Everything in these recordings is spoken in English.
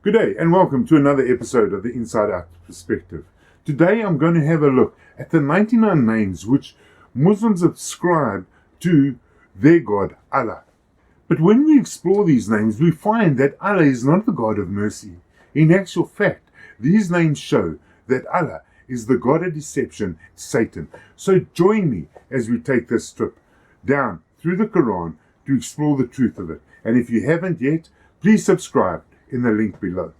Good day and welcome to another episode of the Inside Out Perspective. Today I'm going to have a look at the 99 names which Muslims ascribe to their God, Allah. But when we explore these names, we find that Allah is not the God of mercy. In actual fact, these names show that Allah is the God of deception, Satan. So join me as we take this trip down through the Quran to explore the truth of it. And if you haven't yet, please subscribe in the link below.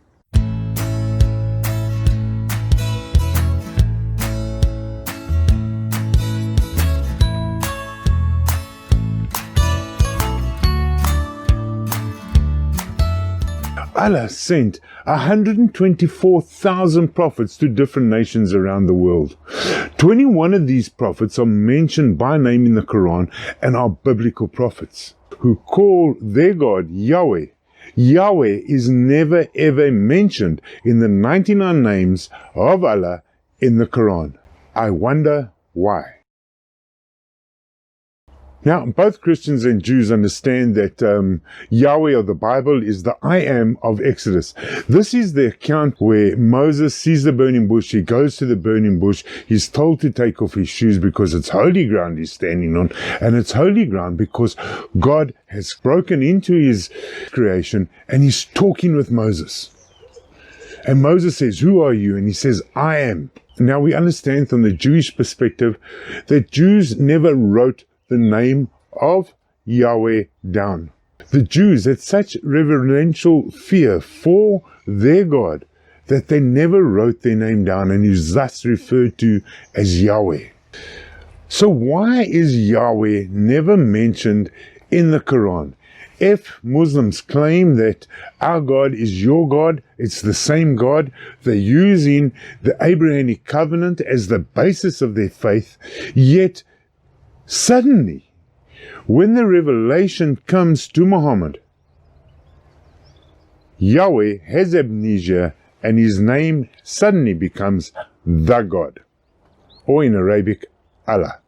Allah sent 124,000 prophets to different nations around the world. 21 of these prophets are mentioned by name in the Quran and are biblical prophets who call their God Yahweh. Yahweh is never ever mentioned in the 99 names of Allah in the Quran. I wonder why. Now, both Christians and Jews understand that Yahweh of the Bible is the I Am of Exodus. This is the account where Moses sees the burning bush. He goes to the burning bush. He's told to take off his shoes because it's holy ground he's standing on. And it's holy ground because God has broken into his creation and he's talking with Moses. And Moses says, "Who are you?" And he says, "I am." Now, we understand from the Jewish perspective that Jews never wrote the name of Yahweh down. The Jews had such reverential fear for their God that they never wrote their name down and is thus referred to as Yahweh. So why is Yahweh never mentioned in the Quran? If Muslims claim that our God is your God, it's the same God, they're using the Abrahamic covenant as the basis of their faith, yet suddenly, when the revelation comes to Muhammad, Yahweh has amnesia and his name suddenly becomes the God, or in Arabic, Allah.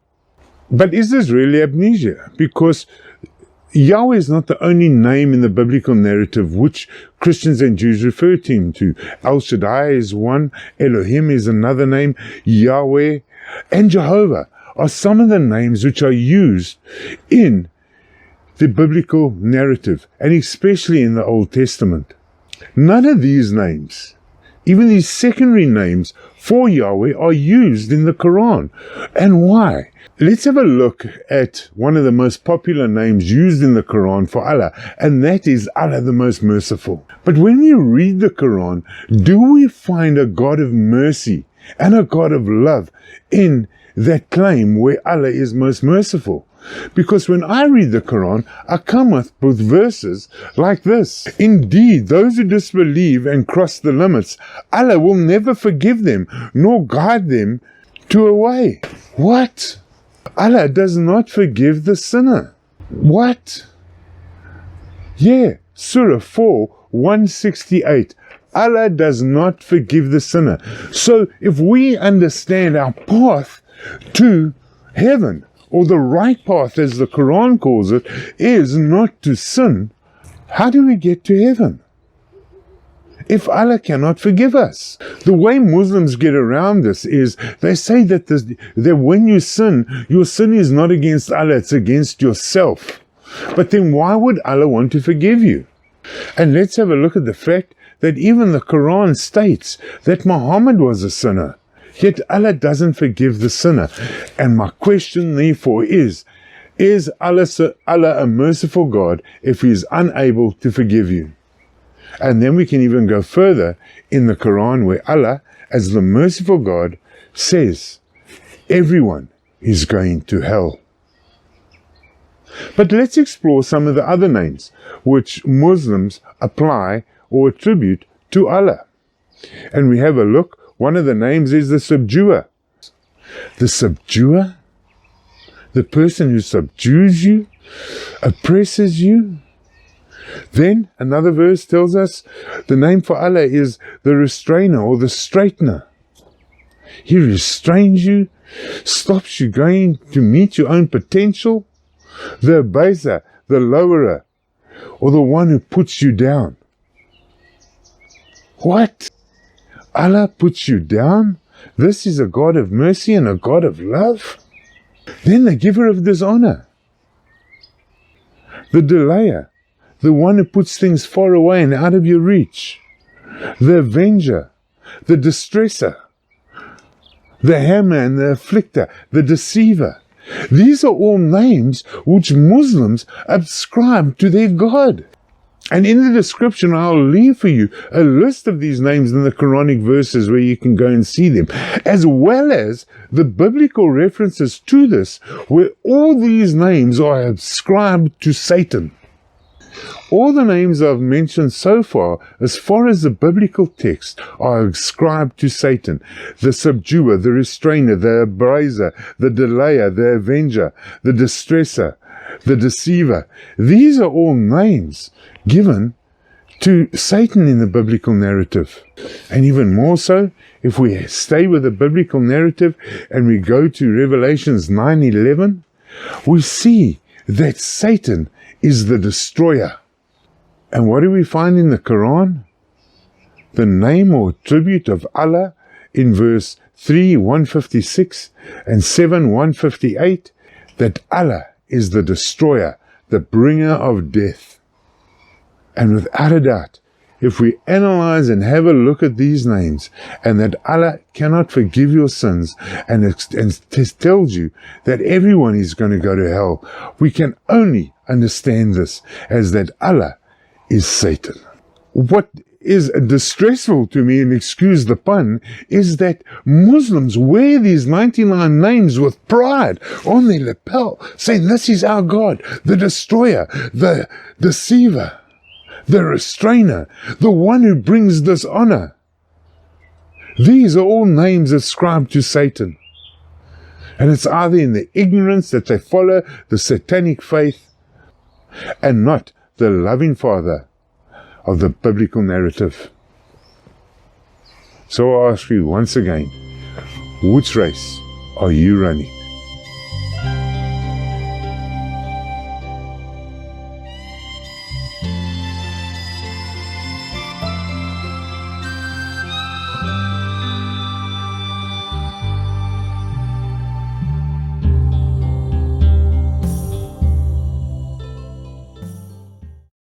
But is this really amnesia? Because Yahweh is not the only name in the biblical narrative which Christians and Jews refer to him to. El Shaddai is one, Elohim is another name, Yahweh and Jehovah are some of the names which are used in the biblical narrative, and especially in the Old Testament. None of these names, even these secondary names for Yahweh, are used in the Quran. And why? Let's have a look at one of the most popular names used in the Quran for Allah, and that is Allah the Most Merciful. But when we read the Quran, do we find a God of mercy and a God of love in that claim where Allah is most merciful? Because when I read the Quran, I come with verses like this. Indeed, those who disbelieve and cross the limits, Allah will never forgive them, nor guide them to a way. What? Allah does not forgive the sinner. What? Yeah, Surah 4, 168. Allah does not forgive the sinner. So if we understand our path to heaven, or the right path as the Quran calls it, is not to sin, how do we get to heaven if Allah cannot forgive us? The way Muslims get around this is they say that when you sin, your sin is not against Allah, it's against yourself. But then why would Allah want to forgive you? And let's have a look at the fact that even the Quran states that Muhammad was a sinner. Yet Allah doesn't forgive the sinner. And my question therefore is Allah a merciful God if he is unable to forgive you? And then we can even go further in the Quran where Allah, as the merciful God, says everyone is going to hell. But let's explore some of the other names which Muslims apply or attribute to Allah. And we have a look. One of the names is the Subduer. The Subduer? The person who subdues you, oppresses you. Then another verse tells us the name for Allah is the Restrainer or the Straightener. He restrains you, stops you going to meet your own potential. The Abaser, the lowerer, or the one who puts you down. What? Allah puts you down? This is a God of mercy and a God of love? Then the giver of dishonour, the delayer, the one who puts things far away and out of your reach, the avenger, the distresser, the hammer and the afflictor, the deceiver. These are all names which Muslims ascribe to their God. And in the description, I'll leave for you a list of these names in the Quranic verses where you can go and see them, as well as the biblical references to this, where all these names are ascribed to Satan. All the names I've mentioned so far as the biblical text, are ascribed to Satan. The Subduer, the Restrainer, the Abaser, the Delayer, the Avenger, the Distresser, the Deceiver. These are all names given to Satan in the biblical narrative. And even more so, if we stay with the biblical narrative and we go to Revelations 9:11, we see that Satan is the destroyer. And what do we find in the Quran? The name or tribute of Allah in verse 3, 156 and 7, 158, that Allah is the destroyer, the bringer of death. And without a doubt, if we analyze and have a look at these names, and that Allah cannot forgive your sins, and tells you that everyone is going to go to hell, we can only understand this as that Allah is Satan. What is distressful to me, and excuse the pun, is that Muslims wear these 99 names with pride on their lapel, saying this is our God, the destroyer, the deceiver, the restrainer, the one who brings dishonor. These are all names ascribed to Satan. And it's either in the ignorance that they follow the satanic faith and not the loving Father of the biblical narrative. So I ask you once again, which race are you running?